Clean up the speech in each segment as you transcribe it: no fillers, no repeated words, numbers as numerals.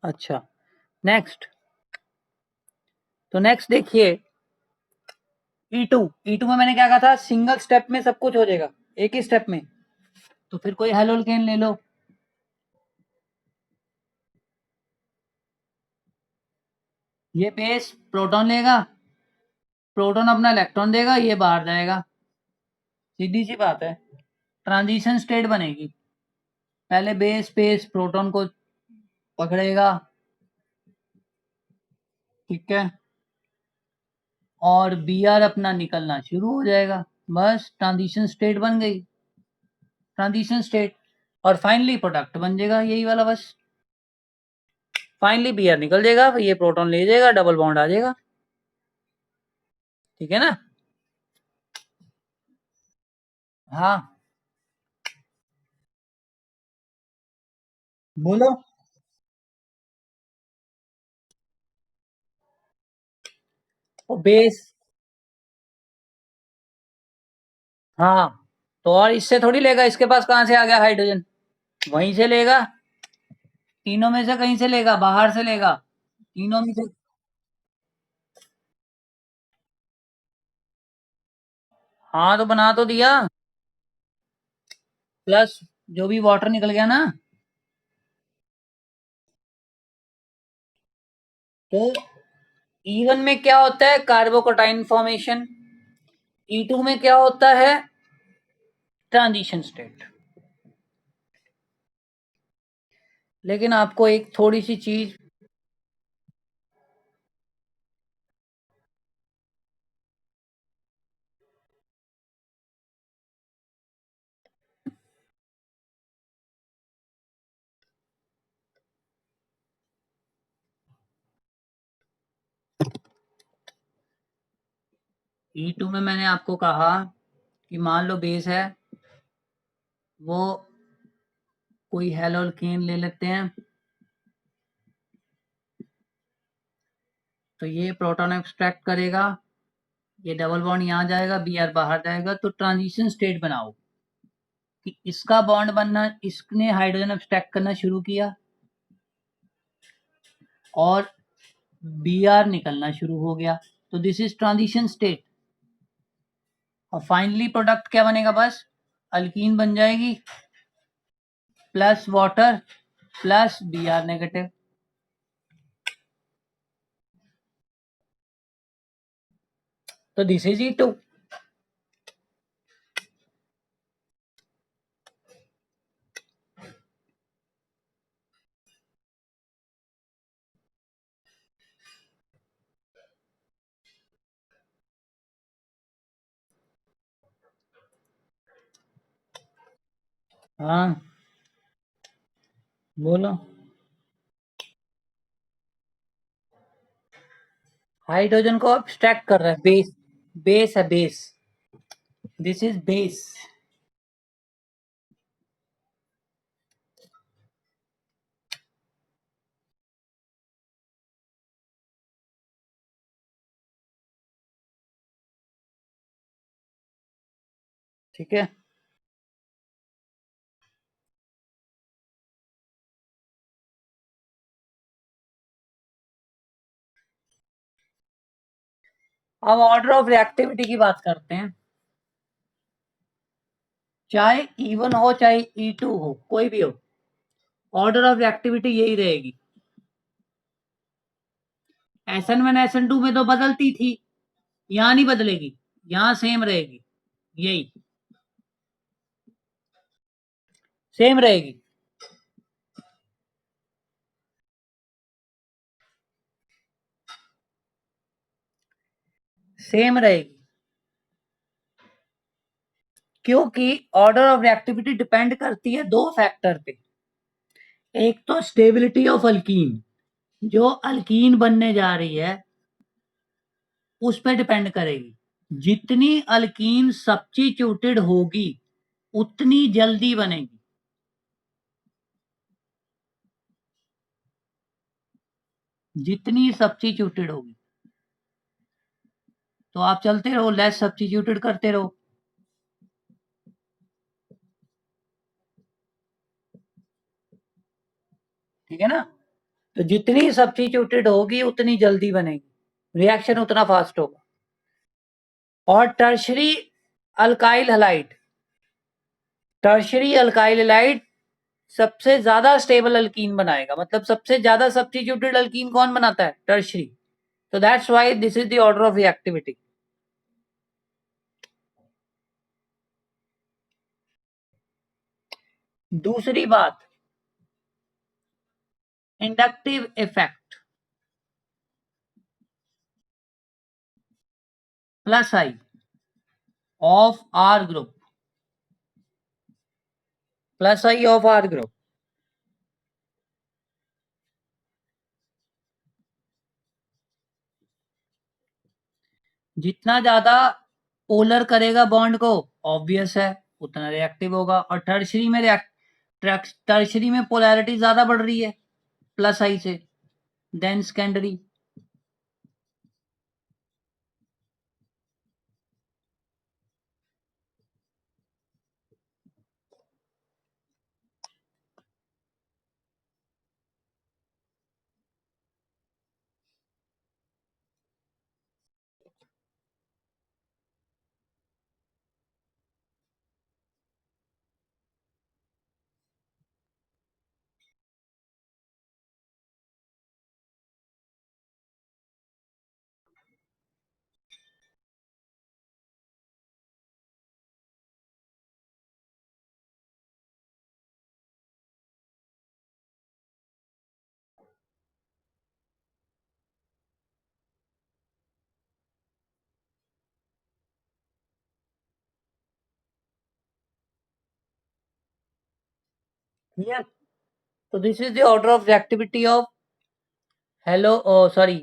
अच्छा, नेक्स्ट। तो नेक्स्ट देखिए E2। E2 में मैंने क्या कहा था, सिंगल स्टेप में सब कुछ हो जाएगा, एक ही स्टेप में। तो फिर कोई हेलोल्केन ले लो। ये बेस प्रोटॉन लेगा, प्रोटॉन अपना इलेक्ट्रॉन देगा, ये बाहर जाएगा। सीधी सी बात है, ट्रांजिशन स्टेट बनेगी। पहले बेस प्रोटॉन को पकड़ेगा, ठीक है, और Br अपना निकलना शुरू हो जाएगा। बस ट्रांजिशन स्टेट बन गई, ट्रांजिशन स्टेट। और फाइनली प्रोडक्ट बन जाएगा यही वाला। बस फाइनली Br निकल जाएगा, ये प्रोटॉन ले जाएगा, डबल बॉन्ड आ जाएगा। ठीक है ना? हाँ बोलो। बेस, हाँ, तो और इससे थोड़ी लेगा, इसके पास कहां से आ गया हाइड्रोजन, वहीं से लेगा। तीनों में से कहीं से लेगा, बाहर से लेगा, तीनों में से। हाँ तो बना तो दिया, प्लस जो भी वाटर निकल गया ना। तो E1 में क्या होता है, कार्बोकटाइन फॉर्मेशन। E2 में क्या होता है, ट्रांजिशन स्टेट। लेकिन आपको एक थोड़ी सी चीज, E2 में मैंने आपको कहा कि मान लो बेस है, वो कोई हेलोल्केन ले लेते हैं, तो ये प्रोटॉन एक्सट्रैक्ट करेगा, ये डबल बॉन्ड यहाँ जाएगा, Br बाहर जाएगा। तो ट्रांजिशन स्टेट बनाओ कि इसका बॉन्ड बनना, इसने हाइड्रोजन एक्सट्रैक्ट करना शुरू किया और Br निकलना शुरू हो गया। तो दिस इज ट्रांजिशन स्टेट। और फाइनली प्रोडक्ट क्या बनेगा, बस अल्कीन बन जाएगी, plus water plus Br negative. तो दिस इज E2। हाँ बोलो। हाइड्रोजन को एक्सट्रैक्ट कर रहा है, बेस, बेस है बेस, दिस इज बेस। ठीक है, अब ऑर्डर ऑफ रिएक्टिविटी की बात करते हैं। चाहे E1 हो चाहे E2 हो, कोई भी हो, ऑर्डर ऑफ रिएक्टिविटी यही रहेगी। SN1 SN2 में तो बदलती थी, यहां नहीं बदलेगी, यहां सेम रहेगी, यही सेम रहेगी। सेम रहेगी, क्योंकि ऑर्डर ऑफ रिएक्टिविटी डिपेंड करती है दो फैक्टर पे। एक तो स्टेबिलिटी ऑफ अल्कीन, जो अल्कीन बनने जा रही है उस पर डिपेंड करेगी। जितनी अल्कीन सब्स्टिट्यूटेड होगी उतनी जल्दी बनेगी। जितनी सब्स्टिट्यूटेड होगी, तो आप चलते रहो, लेस सब्स्टिट्यूटेड करते रहो, ठीक है ना? तो जितनी सब्स्टिट्यूटेड होगी उतनी जल्दी बनेगी, रिएक्शन उतना फास्ट होगा। और tertiary alkyl halide, tertiary alkyl halide सबसे ज्यादा स्टेबल अल्कीन बनाएगा, मतलब सबसे ज्यादा सब्स्टिट्यूटेड अल्कीन कौन बनाता है? टर्शरी। तो that's why this is the order of reactivity. दूसरी बात, inductive effect plus I of R group, plus I of R group जितना ज्यादा पोलर करेगा बॉन्ड को, ऑब्वियस है उतना रिएक्टिव होगा। और टर्शरी में पोलैरिटी ज्यादा बढ़ रही है प्लस आई से देन सेकेंडरी। क्लियर? तो this is the order of reactivity of hello sorry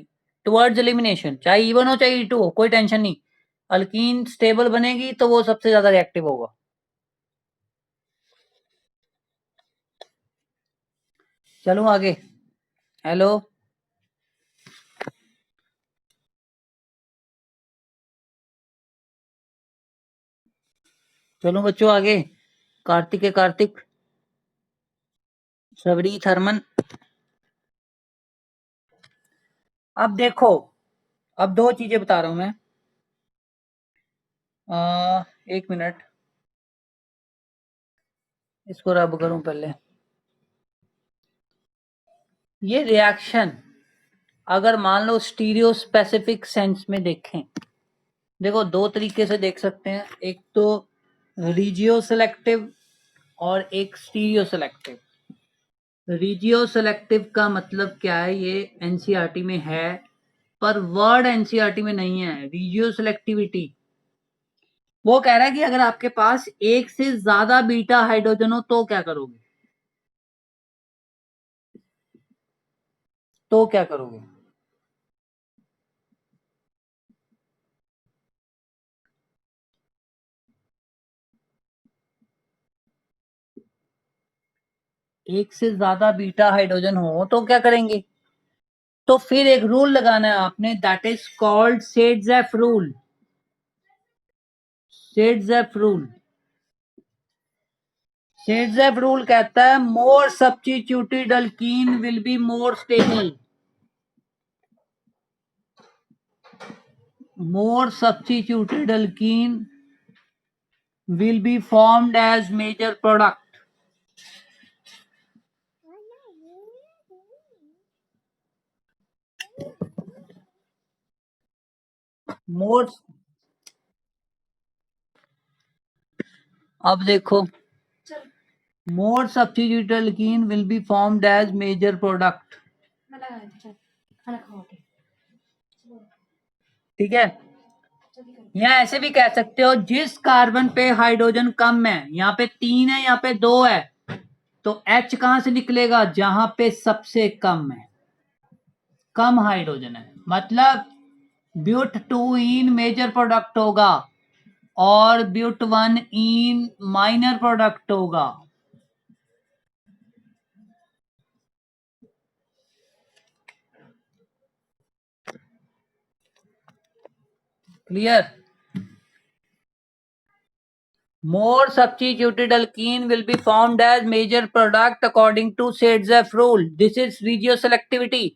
towards elimination, चाहे इवन हो चाहे E2 हो, कोई टेंशन नहीं। अल्कीन स्टेबल बनेगी तो वो सबसे ज्यादा रिएक्टिव होगा। चलो आगे। हेलो, चलो बच्चों आगे। कार्तिक है कार्तिक, सबरी थर्मन। अब देखो, अब दो चीजें बता रहा हूं मैं। एक मिनट, इसको रब करूं पहले। ये रिएक्शन अगर मान लो स्टीरियो स्पेसिफिक सेंस में देखें, देखो दो तरीके से देख सकते हैं, एक तो रीजियो सेलेक्टिव और एक स्टीरियो सेलेक्टिव। रीजियो सेलेक्टिव का मतलब क्या है, ये एनसीईआरटी में है पर वर्ड एनसीईआरटी में नहीं है। रीजियो सेलेक्टिविटी वो कह रहा है कि अगर आपके पास एक से ज्यादा बीटा हाइड्रोजन हो तो क्या करोगे, तो क्या करोगे? एक से ज्यादा बीटा हाइड्रोजन हो तो क्या करेंगे? तो फिर एक रूल लगाना है आपने, that is called Saytzeff rule. सेडजेफ rule, सेडजेफ rule कहता है मोर substituted alkyne will be more stable, more substituted alkene will be formed as major product. More, अब देखो, more substituted alkene will be formed as major product. ठीक है, या ऐसे भी कह सकते हो जिस कार्बन पे हाइड्रोजन कम है, यहाँ पे 3 है यहाँ पे 2 है, तो H कहां से निकलेगा? जहां पे सबसे कम है, कम हाइड्रोजन है, मतलब ब्यूट 2 इन मेजर प्रोडक्ट होगा और ब्यूट 1 इन माइनर प्रोडक्ट होगा। Clear? more substituted alkene will be formed as major product according to Sedgwick rule. This is regioselectivity.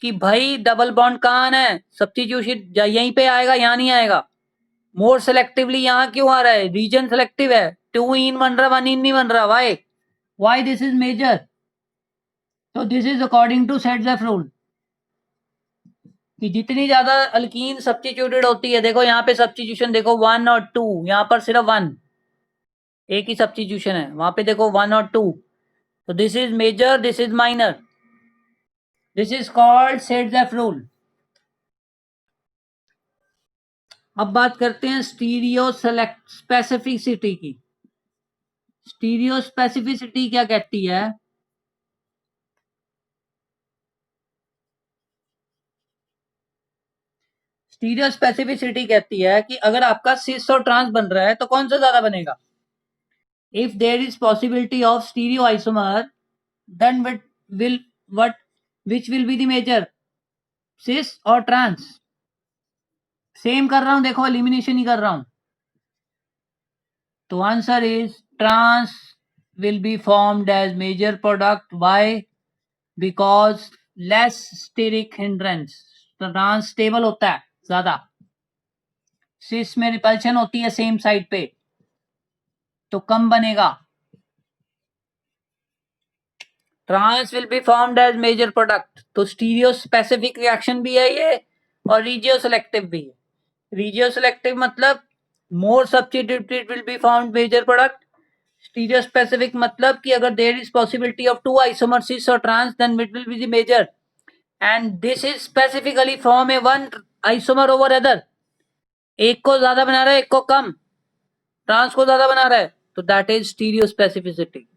कि भाई डबल बॉन्ड कहाँ आना है, सब्स्टिट्यूशन यहीं पे आएगा, यहाँ नहीं आएगा. मोर सेलेक्टिवली यहाँ क्यों आ रहा है, रीजन सेलेक्टिव है, 2 इन बन रहा 1 इन नहीं बन रहा. Why this is major. तो this is according to Saytzeff rule कि जितनी ज्यादा अल्कीन सब्स्टिट्यूटेड होती है, देखो यहाँ पे सब्स्टिट्यूशन देखो 1 और 2, यहाँ पर सिर्फ 1, एक ही सब्स्टिट्यूशन है, वहां पे देखो 1 और 2. तो this is major, this is minor. This is called Saytzeff rule. अब बात करते हैं स्टीरियो सेलेक्ट स्पेसिफिसिटी की. स्टीरियो स्पेसिफिसिटी क्या कहती है? स्टीरियो स्पेसिफिसिटी कहती है कि अगर आपका सिस और ट्रांस बन रहा है तो कौन सा ज्यादा बनेगा. If there is possibility of stereo isomer then which will be the major, cis और ट्रांस. सेम कर रहा हूं, देखो एलिमिनेशन ही कर रहा हूं. तो answer is trans will be formed as major product. Why? Because less steric hindrance. Trans stable होता है ज्यादा, सिस में रिपल्शन होती है सेम साइड पे, तो कम बनेगा. Trans will be formed as major product. तो स्टीरियो स्पेसिफिक रिएक्शन भी है ये और रीजियो सेलेक्टिव भी है. रीजियो सेलेक्टिव मतलब more substituted will be found major product. Stereo specific मतलब कि अगर there is possibility of 2 isomer cis और trans then it will be the major. And this is specifically form a one isomer over other. एक को ज्यादा बना रहा है, एक को कम, ट्रांस को ज्यादा बना रहा है, तो दैट इज स्टीरियो स्पेसिफिसिटी.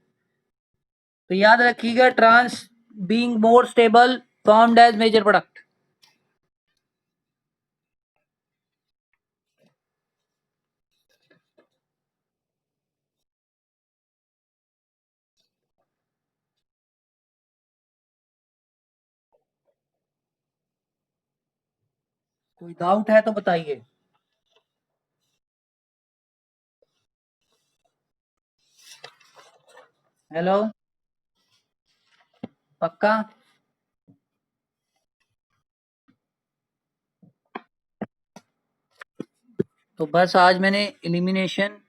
तो याद रखिएगा, trans being more stable formed as major product. कोई डाउट है तो बताइए. हेलो, पक्का? तो बस आज मैंने एलिमिनेशन